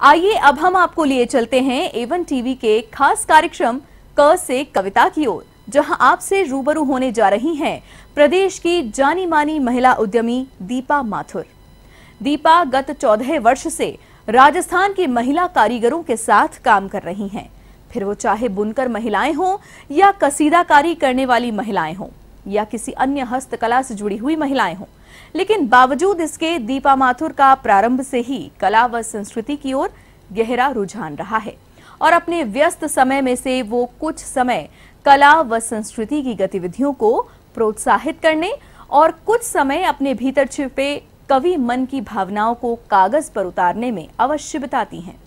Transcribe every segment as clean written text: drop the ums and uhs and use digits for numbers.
आइए अब हम आपको लिए चलते हैं एवन टीवी के खास कार्यक्रम क से कविता की ओर, जहां आपसे रूबरू होने जा रही हैं प्रदेश की जानी मानी महिला उद्यमी दीपा माथुर। दीपा गत 14 वर्ष से राजस्थान की महिला कारीगरों के साथ काम कर रही हैं। फिर वो चाहे बुनकर महिलाएं हों या कसीदाकारी करने वाली महिलाएं हों या किसी अन्य हस्तकला से जुड़ी हुई महिलाएं हों, लेकिन बावजूद इसके दीपा माथुर का प्रारंभ से ही कला व संस्कृति की ओर गहरा रुझान रहा है और अपने व्यस्त समय में से वो कुछ समय कला व संस्कृति की गतिविधियों को प्रोत्साहित करने और कुछ समय अपने भीतर छिपे कवि मन की भावनाओं को कागज पर उतारने में अवश्य बिताती हैं।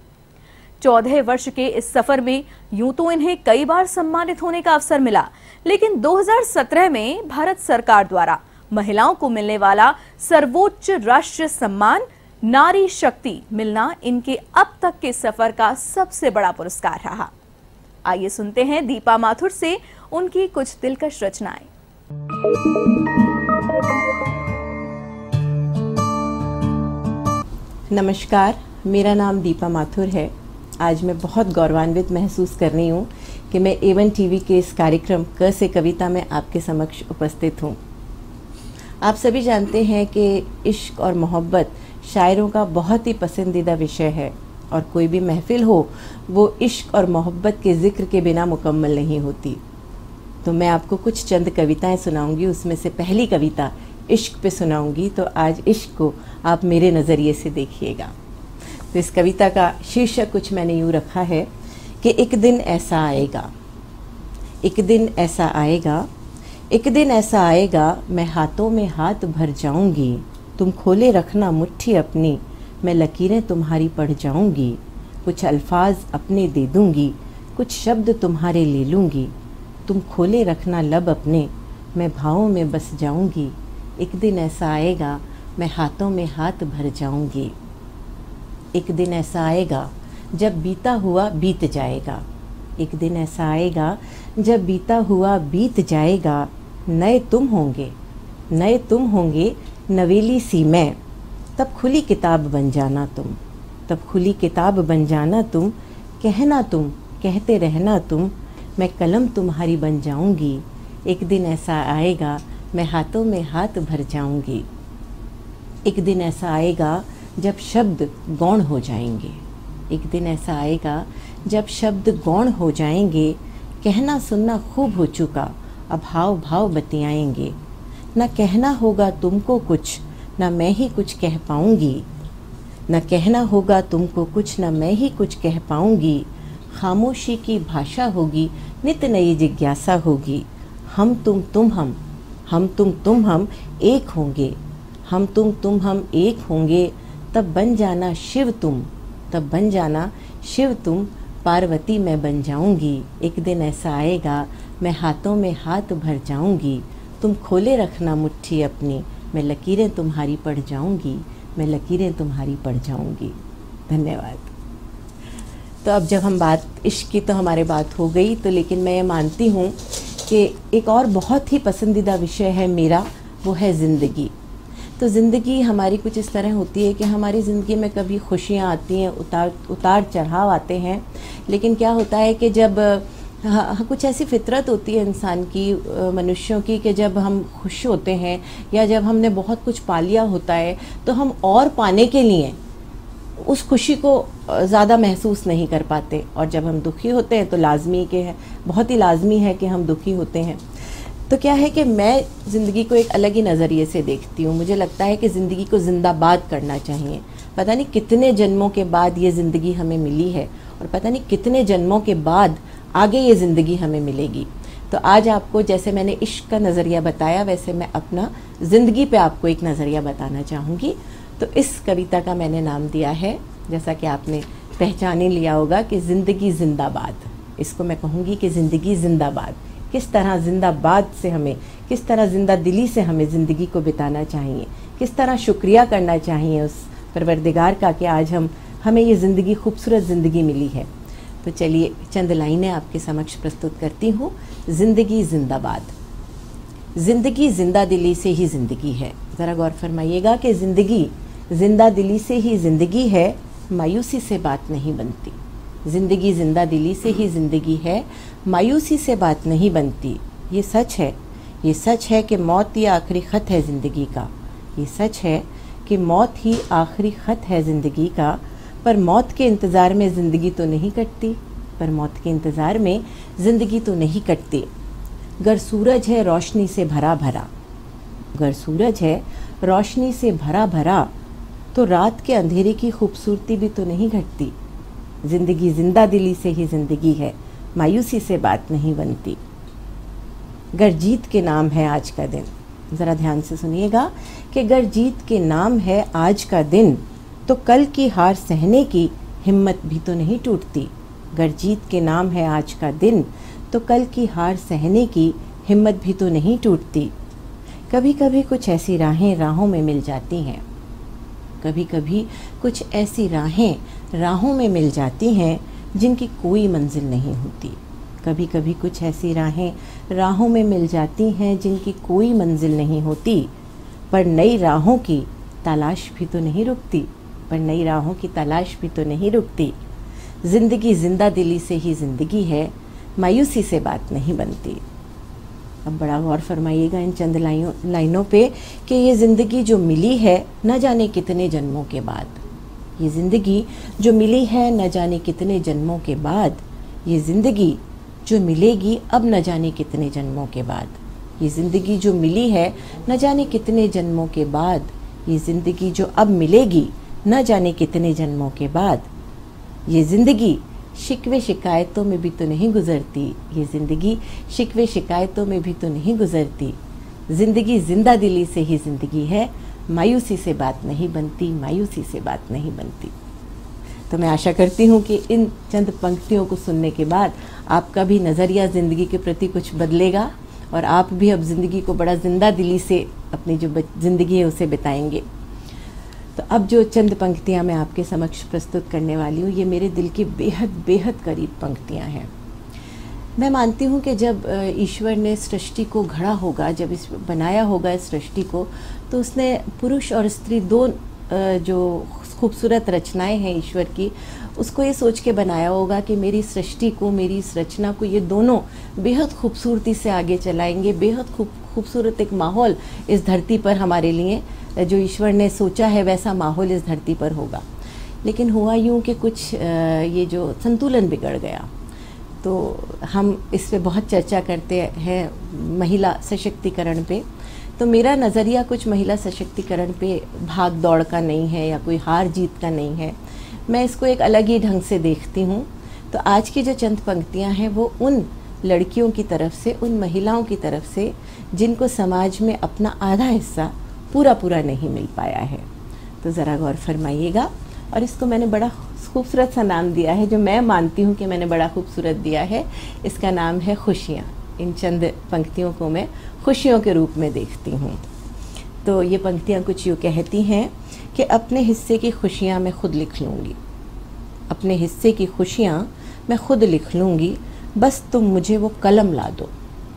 14 वर्ष के इस सफर में यूं तो इन्हें कई बार सम्मानित होने का अवसर मिला, लेकिन 2017 में भारत सरकार द्वारा महिलाओं को मिलने वाला सर्वोच्च राष्ट्रीय सम्मान नारी शक्ति मिलना इनके अब तक के सफर का सबसे बड़ा पुरस्कार रहा। आइए सुनते हैं दीपा माथुर से उनकी कुछ दिलकश रचनाएं। नमस्कार, मेरा नाम दीपा माथुर है। आज मैं बहुत गौरवान्वित महसूस कर रही हूँ कि मैं एवन टीवी के इस कार्यक्रम क से कविता में आपके समक्ष उपस्थित हूँ। आप सभी जानते हैं कि इश्क और मोहब्बत शायरों का बहुत ही पसंदीदा विषय है और कोई भी महफिल हो वो इश्क और मोहब्बत के जिक्र के बिना मुकम्मल नहीं होती। तो मैं आपको कुछ चंद कविताएं सुनाऊंगी। उसमें से पहली कविता इश्क पे सुनाऊंगी, तो आज इश्क को आप मेरे नज़रिए से देखिएगा। तो इस कविता का शीर्षक कुछ मैंने यूँ रखा है कि एक दिन ऐसा आएगा, एक दिन ऐसा आएगा, एक दिन ऐसा आएगा, मैं हाथों में हाथ भर जाऊंगी। तुम खोले रखना मुट्ठी अपनी, मैं लकीरें तुम्हारी पढ़ जाऊंगी। कुछ अल्फाज अपने दे दूंगी, कुछ शब्द तुम्हारे ले लूंगी। तुम खोले रखना लब अपने, मैं भावों में बस जाऊंगी। एक दिन ऐसा आएगा, मैं हाथों में हाथ भर जाऊंगी। एक दिन ऐसा आएगा जब बीता हुआ बीत जाएगा, एक दिन ऐसा आएगा जब बीता हुआ बीत जाएगा। नए तुम होंगे, नए तुम होंगे, नवेली सी मैं, तब खुली किताब बन जाना तुम, तब खुली किताब बन जाना तुम। कहना तुम, कहते रहना तुम, मैं कलम तुम्हारी बन जाऊंगी। एक दिन ऐसा आएगा, मैं हाथों में हाथ भर जाऊंगी। एक दिन ऐसा आएगा जब शब्द गौण हो जाएंगे, एक दिन ऐसा आएगा जब शब्द गौण हो जाएंगे। कहना सुनना खूब हो चुका, अब हाव भाव बतियाएंगे। न कहना होगा तुमको कुछ, न मैं ही कुछ कह पाऊंगी। न कहना होगा तुमको कुछ, न मैं ही कुछ कह पाऊंगी। खामोशी की भाषा होगी, नित नई जिज्ञासा होगी। हम तुम हम तुम हम एक होंगे, हम तुम हम एक होंगे। तब बन जाना शिव तुम, तब बन जाना शिव तुम, पार्वती मैं बन जाऊंगी। एक दिन ऐसा आएगा, मैं हाथों में हाथ भर जाऊंगी। तुम खोले रखना मुट्ठी अपनी, मैं लकीरें तुम्हारी पढ़ जाऊंगी, मैं लकीरें तुम्हारी पढ़ जाऊंगी। धन्यवाद। तो अब जब हम बात इश्क की तो हमारे बात हो गई, तो लेकिन मैं ये मानती हूँ कि एक और बहुत ही पसंदीदा विषय है मेरा, वो है ज़िंदगी। तो ज़िंदगी हमारी कुछ इस तरह होती है कि हमारी ज़िंदगी में कभी खुशियाँ आती हैं, उतार चढ़ाव आते हैं। लेकिन क्या होता है कि जब कुछ ऐसी फितरत होती है इंसान की, मनुष्यों की, कि जब हम खुश होते हैं या जब हमने बहुत कुछ पा लिया होता है तो हम और पाने के लिए उस खुशी को ज़्यादा महसूस नहीं कर पाते। और जब हम दुखी होते हैं तो लाजमी के है, बहुत ही लाजमी है कि हम दुखी होते हैं। तो क्या है कि मैं ज़िंदगी को एक अलग ही नज़रिए से देखती हूँ। मुझे लगता है कि ज़िंदगी को जिंदाबाद करना चाहिए। पता नहीं कितने जन्मों के बाद ये ज़िंदगी हमें मिली है और पता नहीं कितने जन्मों के बाद आगे ये ज़िंदगी हमें मिलेगी। तो आज आपको, जैसे मैंने इश्क का नज़रिया बताया, वैसे मैं अपना ज़िंदगी पे आपको एक नज़रिया बताना चाहूँगी। तो इस कविता का मैंने नाम दिया है, जैसा कि आपने पहचान ही लिया होगा, कि ज़िंदगी जिंदाबाद। इसको मैं कहूँगी कि ज़िंदगी जिंदाबाद। किस तरह जिंदाबाद से हमें, किस तरह जिंदा दिली से हमें ज़िंदगी को बिताना चाहिए, किस तरह शुक्रिया करना चाहिए उस परवरदिगार का कि आज हमें ये ज़िंदगी, खूबसूरत ज़िंदगी मिली है। तो चलिए चंद लाइनें आपके समक्ष प्रस्तुत करती हूँ। ज़िंदगी जिंदाबाद। ज़िंदगी जिंदा दिली से ही ज़िंदगी है। ज़रा गौर फरमाइएगा कि ज़िंदगी जिंदा दिली से ही ज़िंदगी है। मायूसी से बात नहीं बनती। ज़िंदगी जिंदा दिली से ही ज़िंदगी है, मायूसी से बात नहीं बनती। ये सच है, ये सच है कि मौत ही आखिरी ख़त है ज़िंदगी का। ये सच है कि मौत ही आखिरी ख़त है ज़िंदगी का। पर मौत के इंतज़ार में ज़िंदगी तो नहीं कटती, पर मौत के इंतज़ार में ज़िंदगी तो नहीं कटती। गर सूरज है रोशनी से भरा भरा, गर सूरज है रोशनी से भरा भरा, तो रात के अंधेरे की खूबसूरती भी तो नहीं घटती। ज़िंदगी जिंदा दिली से ही ज़िंदगी है, मायूसी से बात नहीं बनती। गर जीत के नाम है आज का दिन, ज़रा ध्यान से सुनिएगा कि गर जीत के नाम है आज का दिन, तो कल की हार सहने की हिम्मत भी तो नहीं टूटती। गर जीत के नाम है आज का दिन, तो कल की हार सहने की हिम्मत भी तो नहीं टूटती। कभी कभी कुछ ऐसी राहें राहों में मिल जाती हैं, कभी कभी कुछ ऐसी राहें राहों में मिल जाती हैं जिनकी कोई मंजिल नहीं होती। कभी कभी कुछ ऐसी राहें राहों में मिल जाती हैं जिनकी कोई मंजिल नहीं होती। पर नई राहों की तलाश भी तो नहीं रुकती, पर नई राहों की तलाश भी तो नहीं रुकती। ज़िंदगी जिंदा दिली से ही ज़िंदगी है, मायूसी से बात नहीं बनती। अब बड़ा गौर फरमाइएगा इन चंद लाइनों पे कि ये ज़िंदगी जो मिली है न जाने कितने जन्मों के बाद, ये ज़िंदगी जो मिली है न जाने कितने जन्मों के बाद, ये ज़िंदगी जो मिलेगी अब न जाने कितने जन्मों के बाद, ये ज़िंदगी जो मिली है न जाने कितने जन्मों के बाद, ये ज़िंदगी जो अब मिलेगी न जाने कितने जन्मों के बाद, ये ज़िंदगी शिकवे शिकायतों में भी तो नहीं गुज़रती, ये ज़िंदगी शिकवे शिकायतों में भी तो नहीं गुज़रती। ज़िंदगी जिंदा दिली से ही ज़िंदगी है, मायूसी से बात नहीं बनती, मायूसी से बात नहीं बनती। तो मैं आशा करती हूँ कि इन चंद पंक्तियों को सुनने के बाद आपका भी नज़रिया ज़िंदगी के प्रति कुछ बदलेगा और आप भी अब ज़िंदगी को बड़ा जिंदा दिली से अपनी जो ज़िंदगी है उसे बिताएंगे। तो अब जो चंद पंक्तियाँ मैं आपके समक्ष प्रस्तुत करने वाली हूँ, ये मेरे दिल के बेहद बेहद करीब पंक्तियाँ हैं। मैं मानती हूँ कि जब ईश्वर ने सृष्टि को घड़ा होगा, जब इस बनाया होगा इस सृष्टि को, तो उसने पुरुष और स्त्री दो जो खूबसूरत रचनाएं हैं ईश्वर की, उसको ये सोच के बनाया होगा कि मेरी सृष्टि को, मेरी इस रचना को ये दोनों बेहद खूबसूरती से आगे चलाएंगे। बेहद खूबसूरत एक माहौल इस धरती पर हमारे लिए, जो ईश्वर ने सोचा है वैसा माहौल इस धरती पर होगा। लेकिन हुआ यूँ कि कुछ ये जो संतुलन बिगड़ गया। तो हम इस पे बहुत चर्चा करते हैं महिला सशक्तिकरण पे। तो मेरा नज़रिया कुछ महिला सशक्तिकरण पे भाग दौड़ का नहीं है या कोई हार जीत का नहीं है, मैं इसको एक अलग ही ढंग से देखती हूँ। तो आज की जो चंद पंक्तियाँ हैं वो उन लड़कियों की तरफ से, उन महिलाओं की तरफ से जिनको समाज में अपना आधा हिस्सा पूरा नहीं मिल पाया है। तो ज़रा गौर फरमाइएगा। और इसको मैंने बड़ा खूबसूरत सा नाम दिया है, जो मैं मानती हूँ कि मैंने बड़ा खूबसूरत दिया है। इसका नाम है खुशियाँ। इन चंद पंक्तियों को मैं खुशियों के रूप में देखती हूँ। तो ये पंक्तियाँ कुछ यूँ कहती हैं कि अपने हिस्से की खुशियाँ मैं खुद लिख लूँगी, अपने हिस्से की खुशियाँ मैं खुद लिख लूँगी, बस तुम मुझे वो कलम ला दो।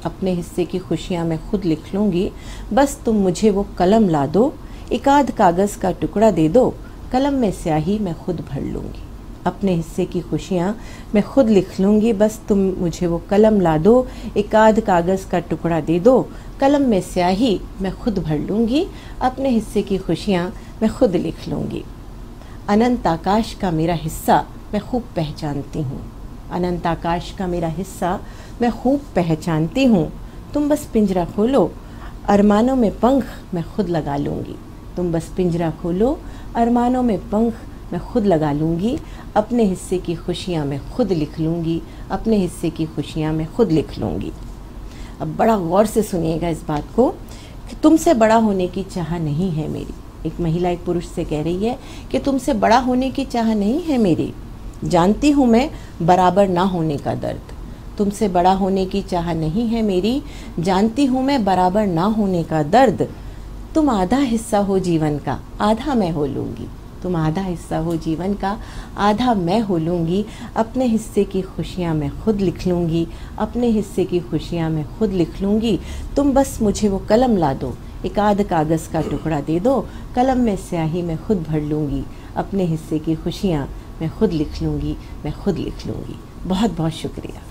अपने हिस्से की खुशियाँ मैं खुद लिख लूँगी, बस तुम मुझे वो कलम ला दो। एक आध कागज़ का टुकड़ा दे दो, कलम में स्याही मैं खुद भर लूँगी। अपने हिस्से की खुशियाँ मैं खुद लिख लूँगी, बस तुम मुझे वो कलम ला दो। एक आध कागज़ का टुकड़ा दे दो, कलम में स्याही मैं खुद भर लूँगी। अपने हिस्से की खुशियाँ मैं खुद लिख लूँगी। अनंत आकाश का मेरा हिस्सा मैं खूब पहचानती हूँ, अनंत आकाश का मेरा हिस्सा मैं खूब पहचानती हूँ। तुम बस पिंजरा खोलो, अरमानों में पंख मैं खुद लगा लूँगी। तुम बस पिंजरा खोलो, अरमानों में पंख मैं खुद लगा लूँगी। अपने हिस्से की खुशियाँ मैं खुद लिख लूँगी, अपने हिस्से की खुशियाँ मैं खुद लिख लूँगी। अब बड़ा गौर से सुनिएगा इस बात को कि तुमसे बड़ा होने की चाह नहीं है मेरी। एक महिला एक पुरुष से कह रही है कि तुमसे बड़ा होने की चाह नहीं है मेरी, जानती हूँ मैं बराबर ना होने का दर्द। तुमसे बड़ा होने की चाह नहीं है मेरी, जानती हूँ मैं बराबर ना होने का दर्द। तुम आधा हिस्सा हो जीवन का, आधा मैं हो लूँगी। तुम आधा हिस्सा हो जीवन का, आधा मैं हो लूँगी। अपने हिस्से की खुशियाँ मैं खुद लिख लूँगी, अपने हिस्से की खुशियाँ मैं खुद लिख लूँगी। तुम बस मुझे वो कलम ला दो, एक आध कागज़ का टुकड़ा दे दो, कलम में स्याही मैं खुद भर लूँगी। अपने हिस्से की खुशियाँ मैं खुद लिख लूँगी, मैं खुद लिख लूँगी। बहुत बहुत शुक्रिया।